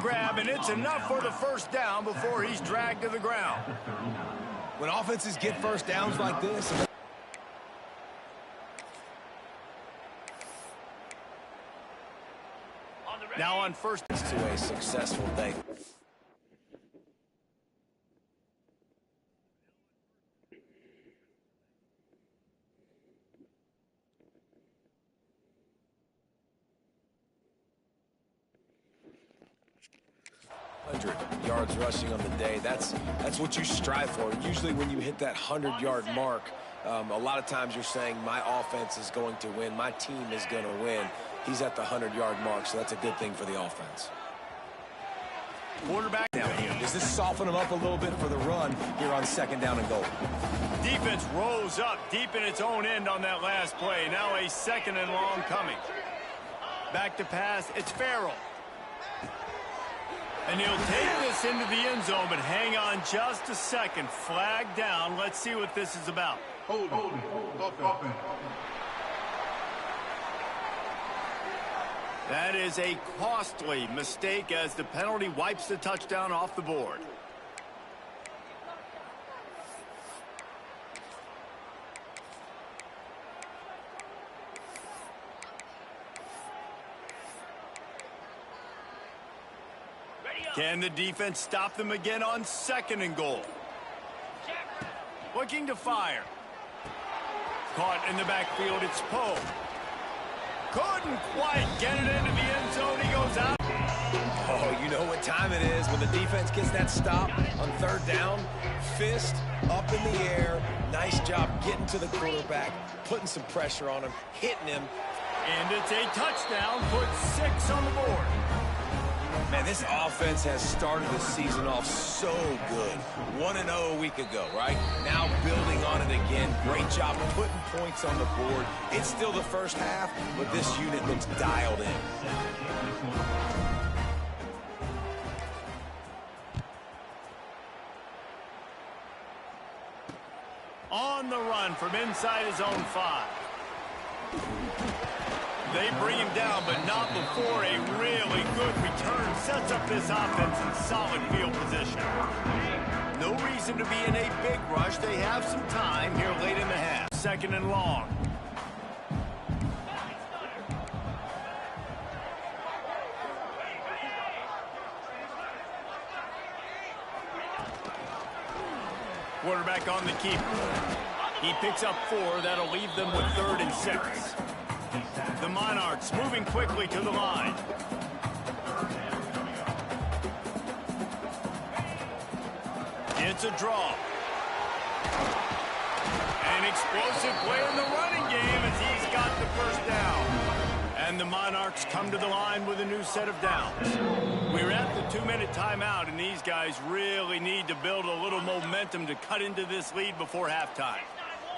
grab, and it's enough for the first down before he's dragged to the ground. When offenses get first downs like this... Now on first... to a successful day. Yards rushing on the day. That's what you strive for. Usually when you hit that 100-yard mark, a lot of times you're saying my offense is going to win, my team is going to win. He's at the 100-yard mark, so that's a good thing for the offense. Quarterback down here. Does this soften him up a little bit for the run here on second down and goal? Defense rolls up deep in its own end on that last play. Now a second and long coming. Back to pass. It's Farrell. And he'll take this into the end zone, but hang on just a second. Flag down. Let's see what this is about. Hold. That is a costly mistake as the penalty wipes the touchdown off the board. Can the defense stop them again on second and goal? Looking to fire. Caught in the backfield, it's Poe. Couldn't quite get it into the end zone. He goes out. Oh, you know what time it is when the defense gets that stop on third down. Fist up in the air. Nice job getting to the quarterback, putting some pressure on him, hitting him. And it's a touchdown. Put 6 on the board. Man, this offense has started the season off so good. 1-0 a week ago, right? Now building on it again. Great job putting points on the board. It's still the first half, but this unit looks dialed in. On the run from inside his own 5. They bring him down, but not before a really good return sets up this offense in solid field position. No reason to be in a big rush. They have some time here late in the half. Second and long. Quarterback on the keeper. He picks up 4. That'll leave them with 3rd and 6. The Monarchs moving quickly to the line. It's a draw. An explosive play in the running game as he's got the first down. And the Monarchs come to the line with a new set of downs. We're at the 2-minute timeout, and these guys really need to build a little momentum to cut into this lead before halftime.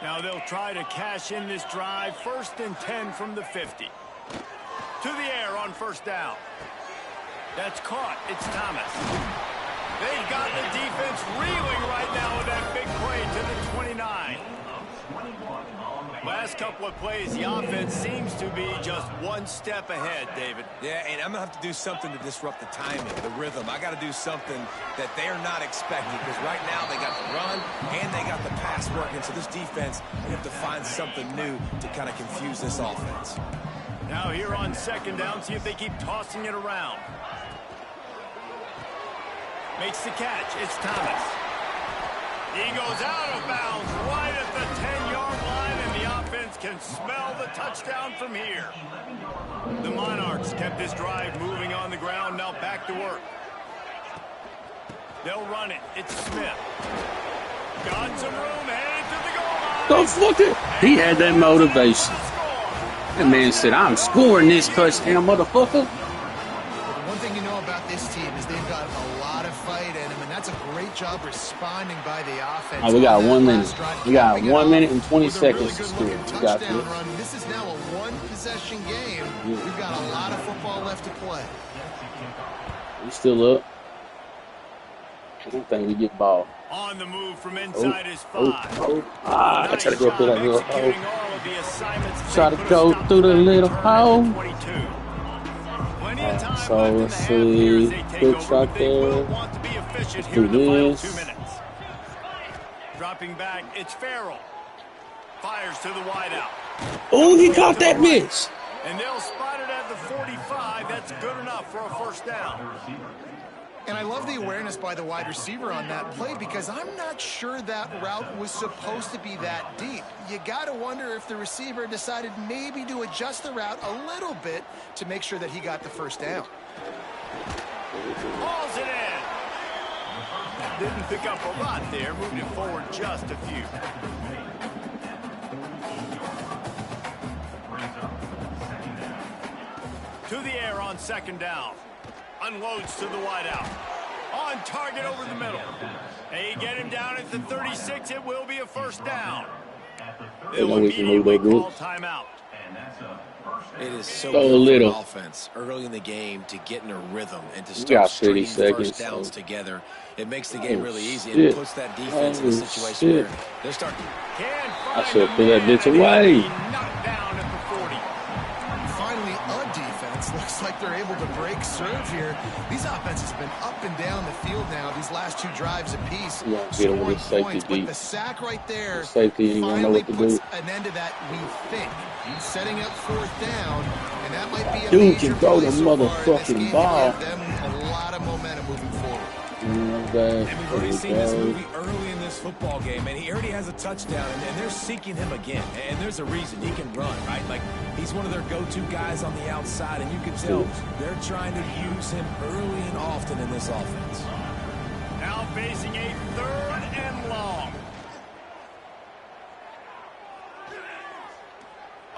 Now they'll try to cash in this drive. 1st and 10 from the 50. To the air on first down. That's caught. It's Thomas. They've got the defense reeling right now with that big play to the 29. Last couple of plays, the offense seems to be just one step ahead, David. Yeah, and I'm going to have to do something to disrupt the timing, the rhythm. I got to do something that they're not expecting because right now they got the run and they got the pass working. So this defense, they have to find something new to kind of confuse this offense. Now here on second down, see if they keep tossing it around. Makes the catch. It's Thomas. He goes out of bounds right at the 10-yard line, and the offense can smell the touchdown from here. The Monarchs kept this drive moving on the ground. Now back to work. They'll run it. It's Smith. Got some room, headed to the goal line. Go look it. He had that motivation. That man said, I'm scoring this touchdown, motherfucker. One thing you know about this team is they've got a lot of fight in them, and that's a great job responding by the offense. Oh, we got 1 minute. We got 1 minute and 20 seconds to score. We got this. This is now a one-possession game. Yeah. We've got a lot of football left to play. We still up. I don't think we get ball. On the move from inside his 5. I try to go through that little hole. Try to go through the little hole. Plenty Plenty of time So left in let's the half here as see. they take Quick over, shot but they will there. want to be efficient Let's here do in the final this. 2 minutes. Dropping back, it's Farrell. Fires to the wideout. Oh, he caught that bitch. And they'll spot it at the 45. That's good enough for a first down. And I love the awareness by the wide receiver on that play because I'm not sure that route was supposed to be that deep. You got to wonder if the receiver decided maybe to adjust the route a little bit to make sure that he got the first down. Hauls it in. Didn't pick up a lot there. Moved it forward just a few. To the air on second down. Unloads to the wideout. On target over the middle. They get him down at the 36. It will be a first down. They'll immediately call timeout. It is so Go good little. for offense early in the game to get in a rhythm and to start stringing first downs together. It makes the game really easy and puts that defense in a situation where they're starting. I should throw that bitch away. Knocked down at the 40. Finally, a defense looks like they're able to break serve here. These offenses have been up and down the field now these last 2 drives apiece. Yeah, get over the safety But deep. the sack right there Safety ain't gonna know finally what to do. puts an end to that, we think. Setting up fourth down, and that might be a Dude major can throw play the so far in this motherfucking game to ball. give them a lot of momentum moving forward. Okay. And we've already seen this movie early in this football game, and he already has a touchdown, and they're seeking him again. And there's a reason he can run, right? Like, he's one of their go-to guys on the outside, and you can tell they're trying to use him early and often in this offense. Now facing a 3rd and long.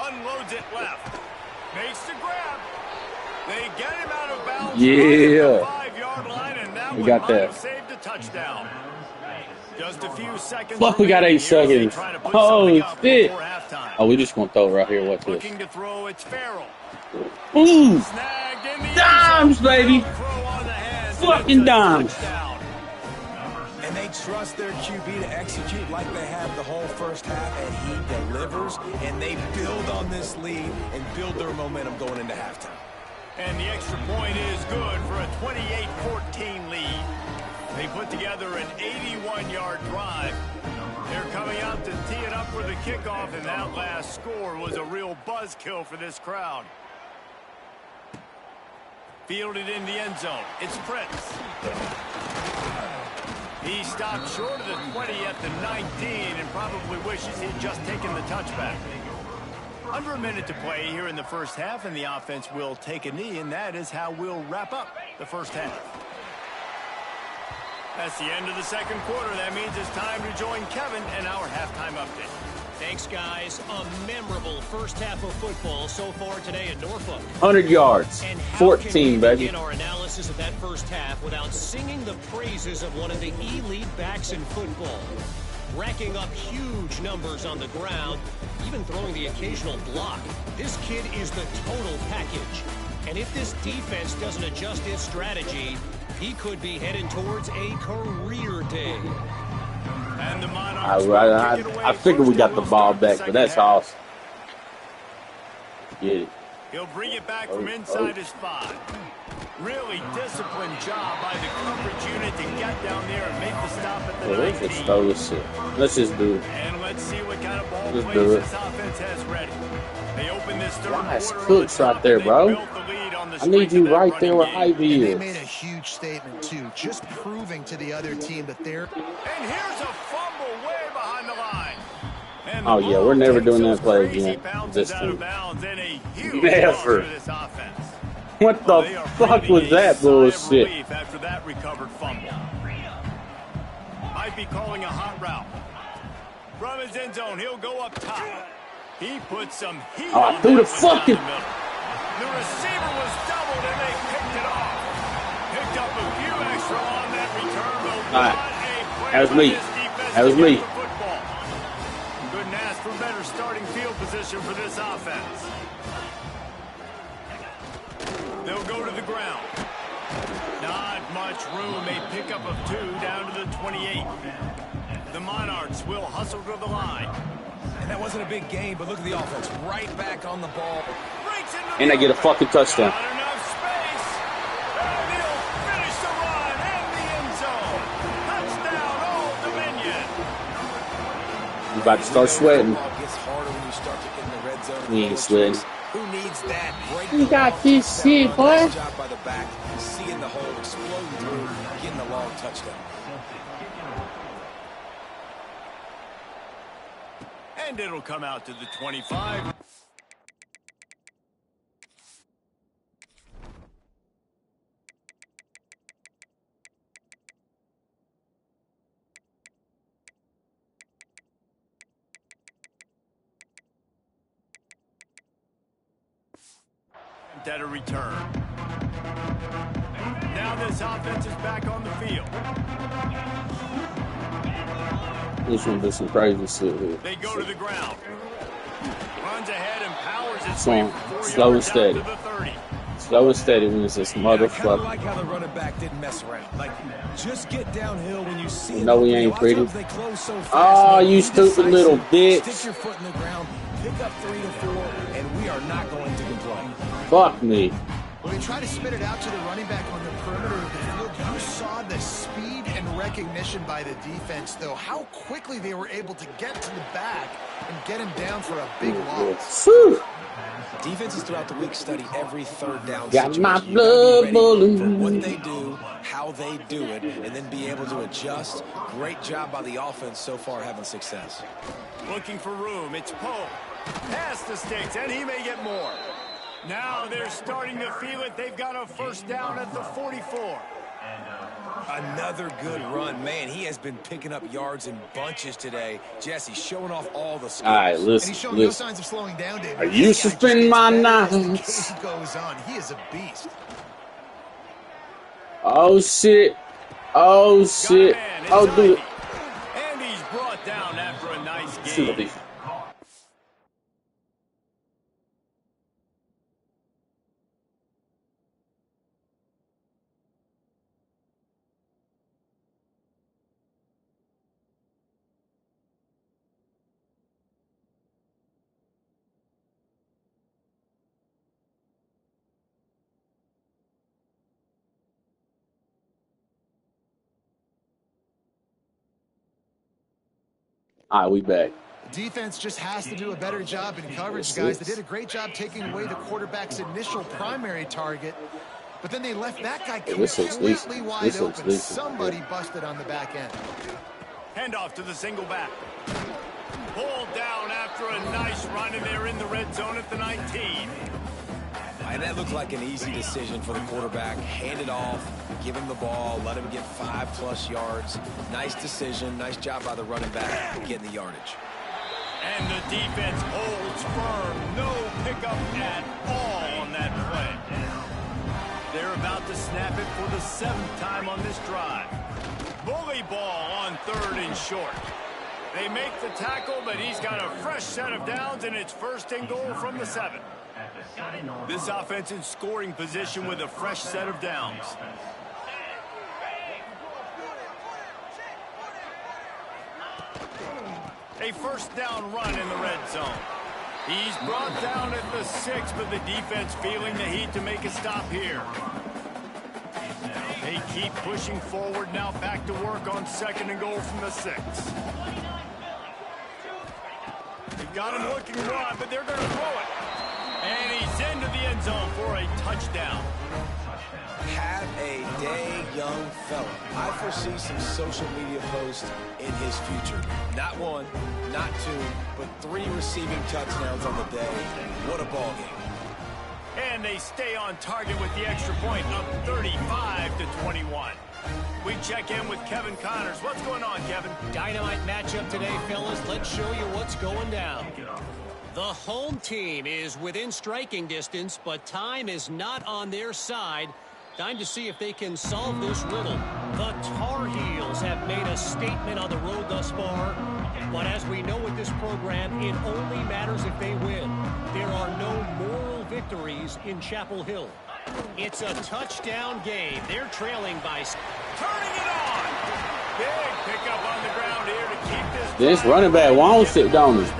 Unloads it left. Makes the grab. They get him out of bounds. Yeah. Right at the 5-yard line, and that We one got might that. have saved a touchdown. Just a few seconds. Fuck, we got 8 remaining here as they seconds. try to put Oh, something up shit. before halftime. Oh, we just gonna throw it right here. Watch this. Looking to throw, it's Farrell. Ooh. Snagged in the Dimes, end zone. baby. Throw on the hands, and Fucking it's a dimes. touchdown. And they trust their QB to execute like they have the whole first half, and he delivers, and they build on this lead and build their momentum going into halftime. And the extra point is good for a 28-14 lead. They put together an 81-yard drive. They're coming out to tee it up for the kickoff, and that last score was a real buzzkill for this crowd. Fielded in the end zone. It's Prince. He stopped short of the 20 at the 19 and probably wishes he'd just taken the touchback. Under a minute to play here in the first half, and the offense will take a knee, and that is how we'll wrap up the first half. That's the end of the second quarter. That means it's time to join Kevin and our halftime update. Thanks, guys. A memorable first half of football so far today at Norfolk. 100 yards. And how 14, can we baby. begin our analysis of that first half without singing the praises of one of the elite backs in football? Racking up huge numbers on the ground, even throwing the occasional block. This kid is the total package. And if this defense doesn't adjust its strategy, he could be heading towards a career day. And the Monarchs I figured we got the ball back, but that's awesome. Get it. He'll bring it back from inside his 5. Really disciplined job by the coverage unit to get down there and make the stop at the 19. Let's throw this shit. Let's just do it. And let's see what kind of ball Let's plays do it. this offense has ready. They open this third Nice quarter cooks on right top, there, and they bro. built the lead on the I need strength you of that right there where running game. Ivy And they is. made a huge statement, too, just proving to the other team that they're... And here's a fumble way behind the line. And the Oh, yeah, ball we're never takes doing those that play crazy again. bounces This out of team. bounds, and a huge Never. loss for this offense. What the They are fuck breathing was a that sigh of bullshit? relief after that recovered fumble. Might be calling a hot route. From his end zone, he'll go up top. He put some heat Oh, I on threw that the one fucking- down the middle. The receiver was doubled, and they picked it off. Picked up a few extra on that return, but All right. what a play That was by me. this defense That was to get me. the football. Couldn't ask for better starting field position for this offense. They'll go to the ground. Not much room. A pickup of 2 down to the 28. The Monarchs will hustle to the line. And that wasn't a big game, but look at the offense. Right back on the ball. Breaks into And the they get a open. fucking touchdown. Not enough space. You about to start sweating. Gets harder when you start to get in the red zone. We ain't sweating. Who needs that? You got this shit, boy. Nice job by the back, seeing the hole, exploding through, getting the long touchdown. And it'll come out to the 25. At a return. Now this offense is back on the field. This one be some crazy shit here. They go to the ground. Runs ahead and powers its So, way for 4 slow and yards out steady. to the 30. Slow and steady when it's this I kind of motherfucker. like how the running back didn't mess around. Like, just get downhill when you see it. No, we ain't A lot of pretty. times they close so fast, Oh, man. you Be stupid decisive, little bitch. Stick your foot in the ground, pick up 3 to 4, and we are not going to complain. Fuck me. Well, they try to spit it out to the running back on the perimeter of the field. You saw the speed and recognition by the defense, though. How quickly they were able to get to the back and get him down for a big loss. Whew. Defenses throughout the week study every third down Got situation. my You gotta be blood ready boiling. for what they do, how they do it, and then be able to adjust. Great job by the offense so far having success. Looking for room. It's Poe. Pass the sticks, and he may get more. Now they're starting to feel it. They've got a first down at the 44. Another good run. Man, he has been picking up yards in bunches today. Jesse showing off all the skills. All right, And listen, he's showing no listen. signs of slowing down, David. Are This you guy just suspending gets my better as the nuts? game goes on. He is a beast. Oh shit. Oh shit. Oh dude. And he's brought down after a nice See what game. these. All right, we back. Defense just has to do a better job in coverage, guys. They did a great job taking away the quarterback's initial primary target, but then they left that guy this looks completely decent. wide This looks open. decent. Somebody busted on the back end. Handoff to the single back. Pulled down after a nice run, and they're in the red zone at the 19. And that looked like an easy decision for the quarterback. Hand it off, give him the ball, let him get 5+ yards. Nice decision. Nice job by the running back getting the yardage. And the defense holds firm. No pickup at all on that play. They're about to snap it for the 7th time on this drive. Bully ball on 3rd and short. They make the tackle, but he's got a fresh set of downs, and it's 1st and goal from the 7. This offense in scoring position with a fresh set of downs. A first down run in the red zone. He's brought down at the 6, but the defense feeling the heat to make a stop here. They keep pushing forward, now back to work on 2nd and goal from the 6. They've got him looking wide, but they're going to throw it. And he's into the end zone for a touchdown. Have a day, young fella. I foresee some social media posts in his future. Not 1, not 2, but 3 receiving touchdowns on the day. What a ball game. And they stay on target with the extra point, up 35-21. We check in with Kevin Connors. What's going on, Kevin? Dynamite matchup today, fellas. Let's show you what's going down. The home team is within striking distance, but time is not on their side. Time to see if they can solve this riddle. The Tar Heels have made a statement on the road thus far, but as we know with this program, it only matters if they win. There are no moral victories in Chapel Hill. It's a touchdown game. They're trailing by... Turning it on! Big pickup on the ground here to keep This running back wants it, don't he?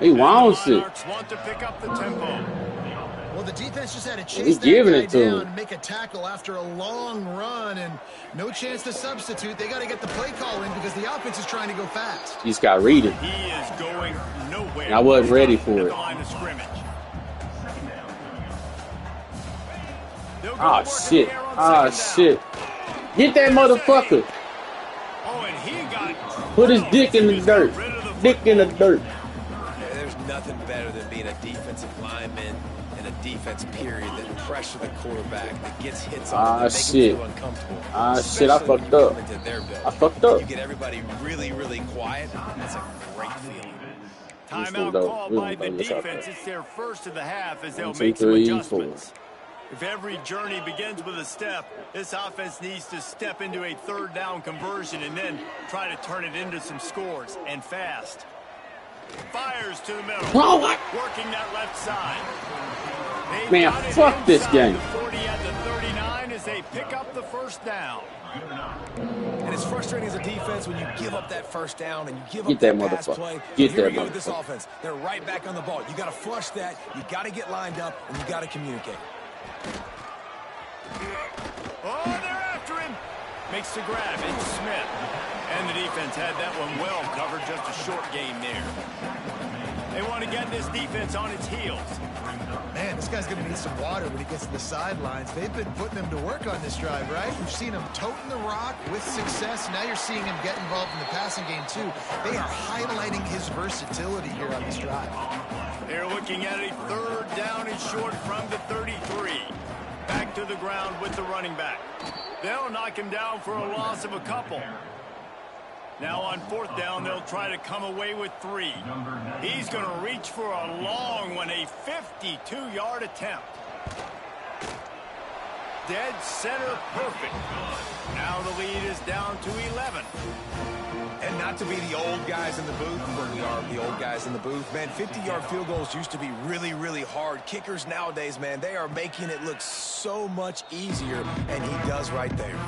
He wants it. Monarchs want to pick up the tempo. Well, the defense just had to chase He's that giving guy it to down him. and make a tackle after a long run, and no chance to substitute. They got to get the play call in because the offense is trying to go fast. He's got read it. He is going nowhere. And I wasn't ready for At it. the line of scrimmage. Oh, shit. Oh, shit. Get that motherfucker. Oh, and he got Put his dick in the dirt. Dick in the dirt. There's nothing better than being a defensive lineman and a defense period that pressure the quarterback, that gets hits on him, that make him feel uncomfortable. Shit, I fucked up. I fucked up. You get everybody really, really quiet. That's a great feeling. Timeout called by the defense. It's their first of the half as they'll 1, 2, make some 3, adjustments. 4. If every journey begins with a step, this offense needs to step into a third down conversion and then try to turn it into some scores, and fast. Fires to the middle. Oh, what? Working that left side. Man, fuck this game. The 40 at the 39 as they pick up the first down. And it's frustrating as a defense when you give up that first down and you give Get up that that pass motherfucker. play. Get Here that we go with this motherfucker. offense. They're right back on the ball. You got to flush that. You got to get lined up, and you got to communicate. Oh, they're after him. Makes the grab. It's Smith. And the defense had that one well covered. Just a short game there. They want to get this defense on its heels. Man, this guy's going to need some water when he gets to the sidelines. They've been putting him to work on this drive, right? We've seen him toting the rock with success. Now you're seeing him get involved in the passing game, too. They are highlighting his versatility here on this drive. They're looking at a third down and short from the 33. Back to the ground with the running back. They'll knock him down for a loss of a couple. Now on fourth down, they'll try to come away with 3. He's going to reach for a long one, a 52-yard attempt. Dead center perfect. Now the lead is down to 11. And not to be the old guys in the booth, but we are the old guys in the booth, man. 50-yard field goals used to be really, really hard. Kickers nowadays, man, they are making it look so much easier, and he does right there.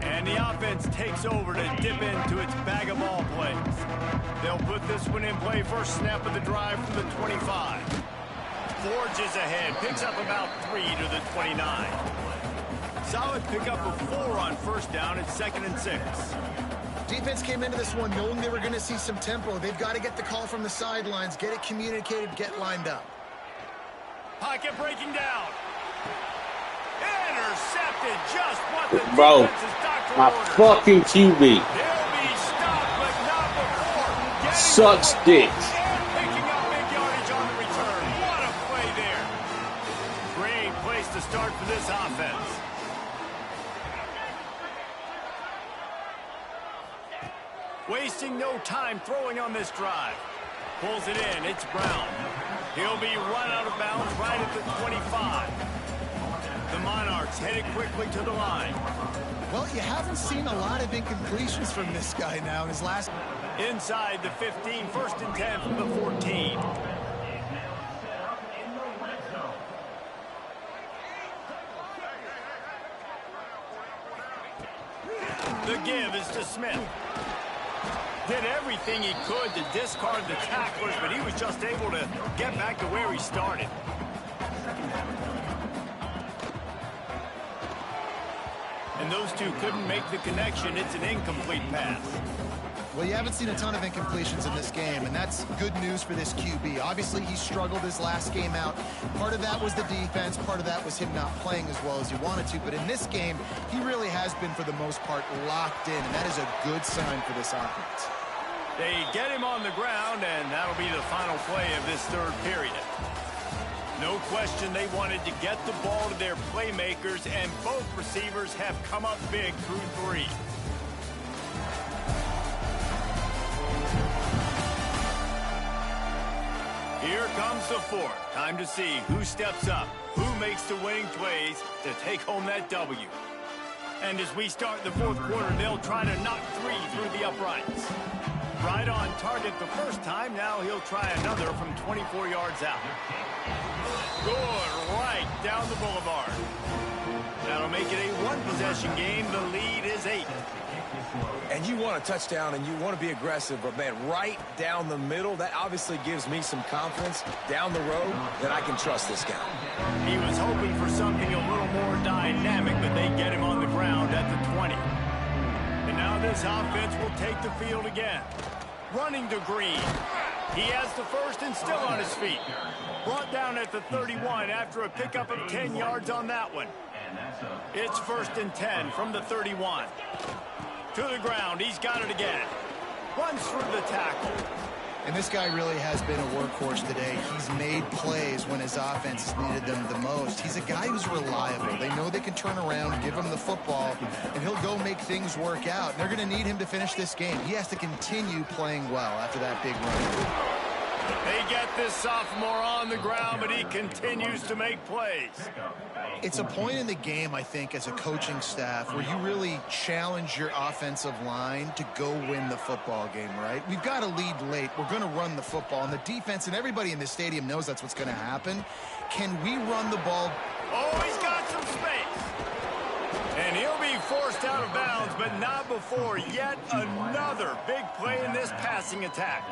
And the offense takes over to dip into its bag of ball plays. They'll put this one in play first snap of the drive from the 25. Forges ahead, picks up about 3 to the 29. Solid pickup of 4 on first down at 2nd and 6. Defense came into this one knowing they were going to see some tempo. They've got to get the call from the sidelines, get it communicated, get lined up. Pocket breaking down. Intercepted, just what the Bro, defense's doctor my ordered. fucking QB They'll be stopped, but not before. Getting sucks the ball dicks. and picking up big yardage on the return. What a play there. Great place to start for this offense. Wasting no time throwing on this drive. Pulls it in. It's Brown. He'll be run out of bounds right at the 25. The Monarchs headed quickly to the line. Well, you haven't seen a lot of incompletions from this guy now in his last... Inside the 15, 1st and 10 from the 14. The give is to Smith. Did everything he could to discard the tacklers, but he was just able to get back to where he started. And those two couldn't make the connection. It's an incomplete pass. Well, you haven't seen a ton of incompletions in this game, and that's good news for this QB. Obviously, he struggled his last game out. Part of that was the defense. Part of that was him not playing as well as he wanted to. But in this game, he really has been, for the most part, locked in, and that is a good sign for this offense. They get him on the ground, and that'll be the final play of this third period. No question they wanted to get the ball to their playmakers, and both receivers have come up big through 3. Here comes the 4th. Time to see who steps up, who makes the winning plays to take home that W. And as we start the 4th quarter, they'll try to knock 3 through the uprights. Right on target the first time. Now he'll try another from 24 yards out. Good, right down the boulevard. That'll make it a one-possession game. The lead is 8. And you want a touchdown and you want to be aggressive, but, man, right down the middle, that obviously gives me some confidence down the road that I can trust this guy. He was hoping for something a little more dynamic, but they get him on the ground at the 20. And now this offense will take the field again. Running to Green. He has the first and still on his feet. Brought down at the 31 after a pickup of 10 yards on that one. It's 1st and 10 from the 31. To the ground. He's got it again. Runs through the tackle. And this guy really has been a workhorse today. He's made plays when his offense has needed them the most. He's a guy who's reliable. They know they can turn around, give him the football, and he'll go make things work out. And they're going to need him to finish this game. He has to continue playing well after that big run. They get this sophomore on the ground, but he continues to make plays. It's a point in the game, I think, as a coaching staff where you really challenge your offensive line to go win the football game, right? We've got to lead late. We're going to run the football. And the defense and everybody in the stadium knows that's what's going to happen. Can we run the ball? Oh, he's got some space. And he'll be forced out of bounds, but not before yet another big play in this passing attack.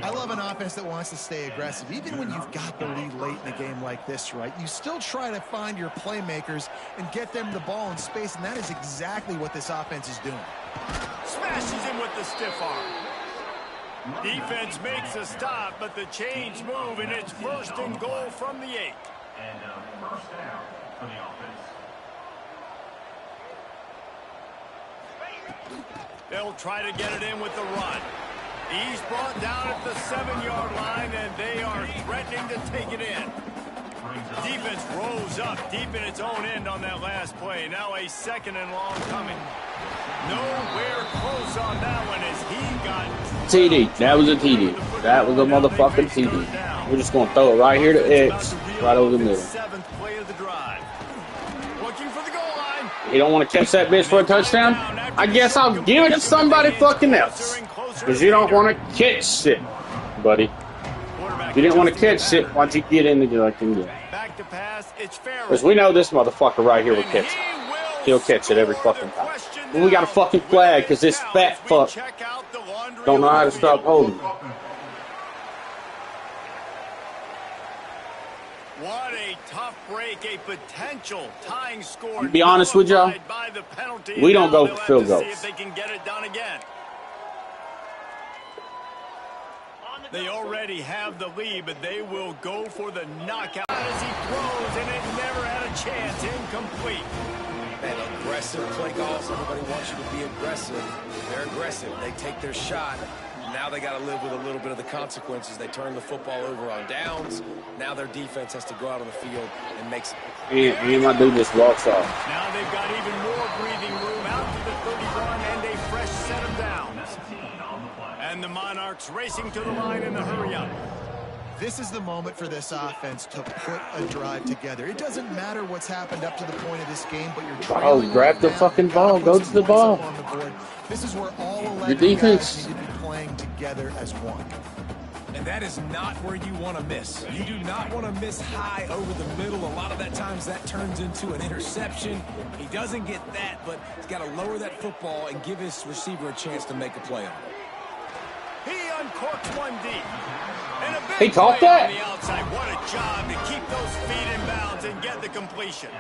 I love an offense that wants to stay aggressive. Even when you've got the lead late in a game like this, right, you still try to find your playmakers and get them the ball in space, and that is exactly what this offense is doing. Smashes him with the stiff arm. Defense makes a stop, but the chains move, and it's 1st and goal from the 8. And first down for the offense. They'll try to get it in with the run. He's brought down at the 7-yard line, and they are threatening to take it in. Defense rose up deep in its own end on that last play. Now a 2nd and long coming. Nowhere close on that one as he got... TD. That was a TD. That was a motherfucking TD. We're just going to throw it right here to X, right over the middle. 7th play of the drive. Looking for the goal line. You don't want to catch that bitch for a touchdown? I guess I'll give it to somebody fucking else. Because you don't want to catch shit, buddy. You didn't want to catch shit once you get in the direction. Back to pass. It's fair. Because we know this motherfucker right here will catch it. He'll catch it every fucking time. And we got a fucking flag because this fat fuck don't know how to stop holding. What a tough break, a potential tying score. To be honest with y'all, we don't go for field goals. See if they can get it done again. They already have the lead, but they will go for the knockout as he throws, and it never had a chance. Incomplete. Man, aggressive play calls. Everybody wants you to be aggressive. They're aggressive. They take their shot. Now they got to live with a little bit of the consequences. They turn the football over on downs. Now their defense has to go out on the field and make some... Me and my dude just walks off. Now they've got even more breathing room out to the 31 and a fresh set of downs. And the Monarchs racing to the line in the hurry-up. This is the moment for this offense to put a drive together. It doesn't matter what's happened up to the point of this game, but you're trailing. Oh, grab the fucking ball. Go to the ball. On the board. This is where all 11 Your defense guys need to be playing together as one. And that is not where you want to miss. You do not want to miss high over the middle. A lot of that times that turns into an interception. He doesn't get that, but he's got to lower that football and give his receiver a chance to make a play on it. He uncorks one deep. And a big He caught play that? on the outside. What a job to keep those feet in bounds and get the completion.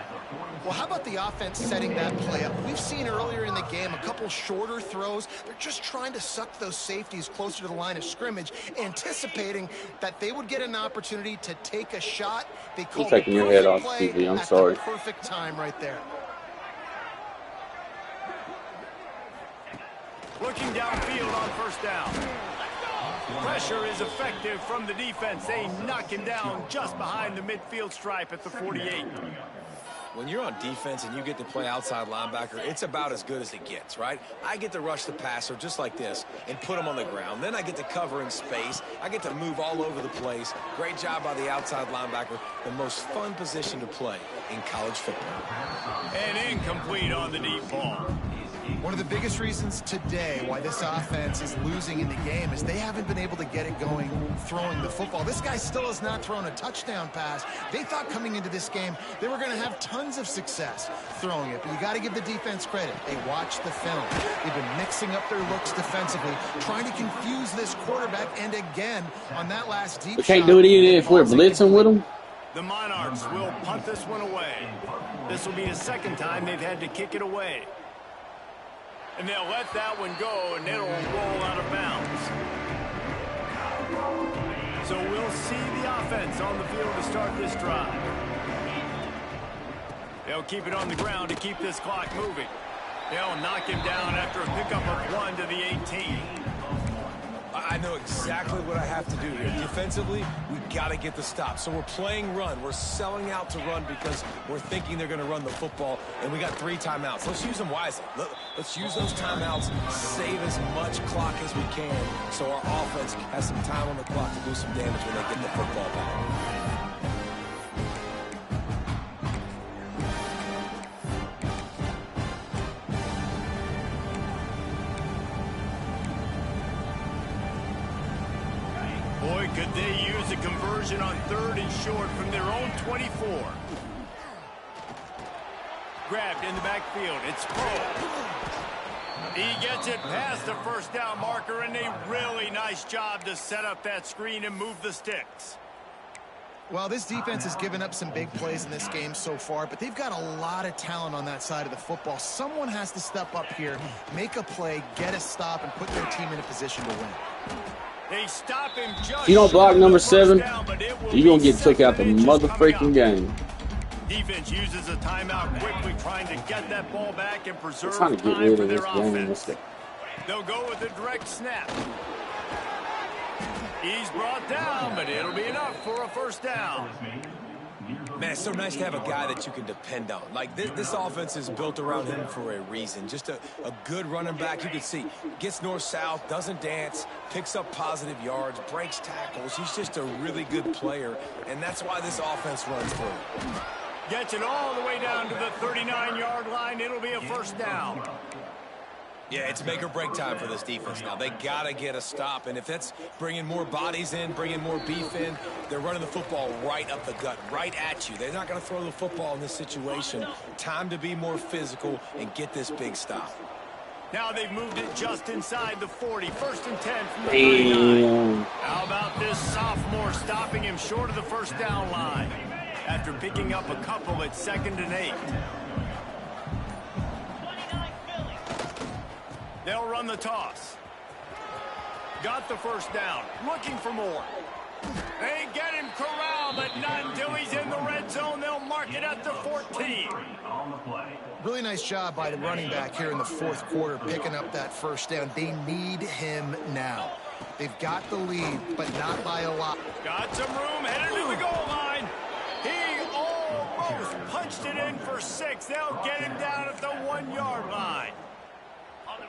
Well, how about the offense setting that play up? We've seen earlier in the game a couple shorter throws. They're just trying to suck those safeties closer to the line of scrimmage, anticipating that they would get an opportunity to take a shot. They called taking your head off play TV. I'm at sorry. the perfect time right there. Looking downfield on 1st down. Pressure is effective from the defense. They knock him down just behind the midfield stripe at the 48. When you're on defense and you get to play outside linebacker, it's about as good as it gets, right? I get to rush the passer just like this and put him on the ground. Then I get to cover in space. I get to move all over the place. Great job by the outside linebacker. The most fun position to play in college football. And incomplete on the deep ball. One of the biggest reasons today why this offense is losing in the game is they haven't been able to get it going throwing the football. This guy still has not thrown a touchdown pass. They thought coming into this game they were going to have tons of success throwing it, but you got to give the defense credit. They watched the film. They've been mixing up their looks defensively, trying to confuse this quarterback, and again, on that last deep shot. We can't do it even if we're blitzing with them. The Monarchs will punt this one away. This will be the second time they've had to kick it away. And they'll let that one go, and it'll roll out of bounds. So we'll see the offense on the field to start this drive. They'll keep it on the ground to keep this clock moving. They'll knock him down after a pickup of 1 to the 18. I know exactly what I have to do here. Defensively, we've got to get the stop. So we're playing run. We're selling out to run because we're thinking they're going to run the football, and we got 3 timeouts. Let's use them wisely. Let's use those timeouts, save as much clock as we can so our offense has some time on the clock to do some damage when they get the football back. Boy, could they use a conversion on 3rd and short from their own 24. Grabbed in the backfield. It's Poe. He gets it past the first down marker, and a really nice job to set up that screen and move the sticks. Well, this defense has given up some big plays in this game so far, but they've got a lot of talent on that side of the football. Someone has to step up here, make a play, get a stop, and put their team in a position to win. They stop him just If you don't block number 7, down, you're going to get took out the motherfucking game. Defense uses a timeout quickly, trying to get that ball back and preserve I'm trying to get time rid for of their this game. offense. They'll go with a direct snap. He's brought down, but it'll be enough for a first down. Man, it's so nice to have a guy that you can depend on. Like, this offense is built around him for a reason. Just a good running back. You can see, gets north-south, doesn't dance, picks up positive yards, breaks tackles. He's just a really good player, and that's why this offense runs through. Gets it all the way down to the 39-yard line. It'll be a first down. Yeah, it's make or break time for this defense now. They got to get a stop, and if that's bringing more bodies in, bringing more beef in, they're running the football right up the gut, right at you. They're not going to throw the football in this situation. Time to be more physical and get this big stop. Now they've moved it just inside the 40. 1st and 10 from the 39. How about this sophomore stopping him short of the first down line after picking up a couple at 2nd and 8. They'll run the toss. Got the first down. Looking for more. They get him corralled, but not until he's in the red zone. They'll mark it at the 14. Really nice job by the running back here in the 4th quarter, picking up that first down. They need him now. They've got the lead, but not by a lot. Got some room, headed to the goal line. He almost punched it in for 6. They'll get him down at the 1-yard line.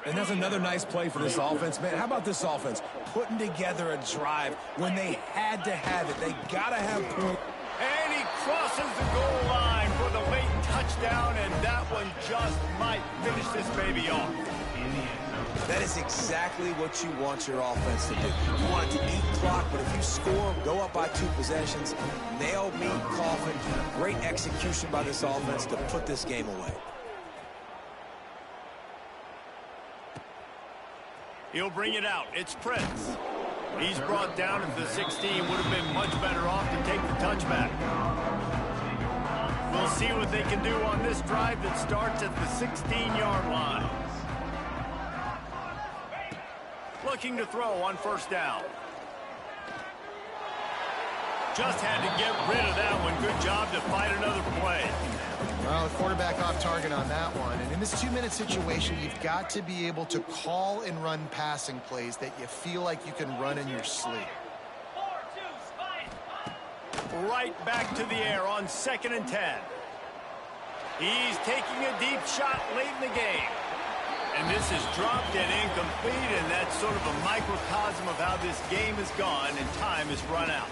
And that's another nice play for this offense, man. How about this offense putting together a drive when they had to have it? They got to have points. And he crosses the goal line for the late touchdown, and that one just might finish this baby off. That is exactly what you want your offense to do. You want it to eat clock, but if you score, go up by 2 possessions, nail meat coffin, great execution by this offense to put this game away. He'll bring it out. It's Prince. He's brought down at the 16. Would have been much better off to take the touchback. We'll see what they can do on this drive that starts at the 16-yard line. Looking to throw on first down. Just had to get rid of that one. Good job to fight another play. Well, the quarterback off target on that one. And in this 2-minute situation, you've got to be able to call and run passing plays that you feel like you can run in your sleep. Right back to the air on 2nd and 10. He's taking a deep shot late in the game. And this is dropped and incomplete, and that's sort of a microcosm of how this game has gone, and time has run out.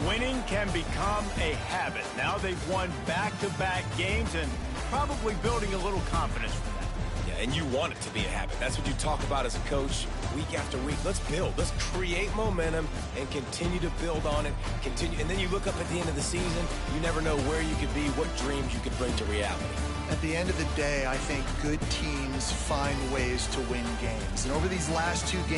Winning can become a habit. Now they've won back-to-back games and probably building a little confidence from that. Yeah, and you want it to be a habit. That's what you talk about as a coach week after week. Let's build. Let's create momentum and continue to build on it. Continue, and then you look up at the end of the season, you never know where you could be, what dreams you could bring to reality. At the end of the day, I think good teams find ways to win games. And over these last 2 games,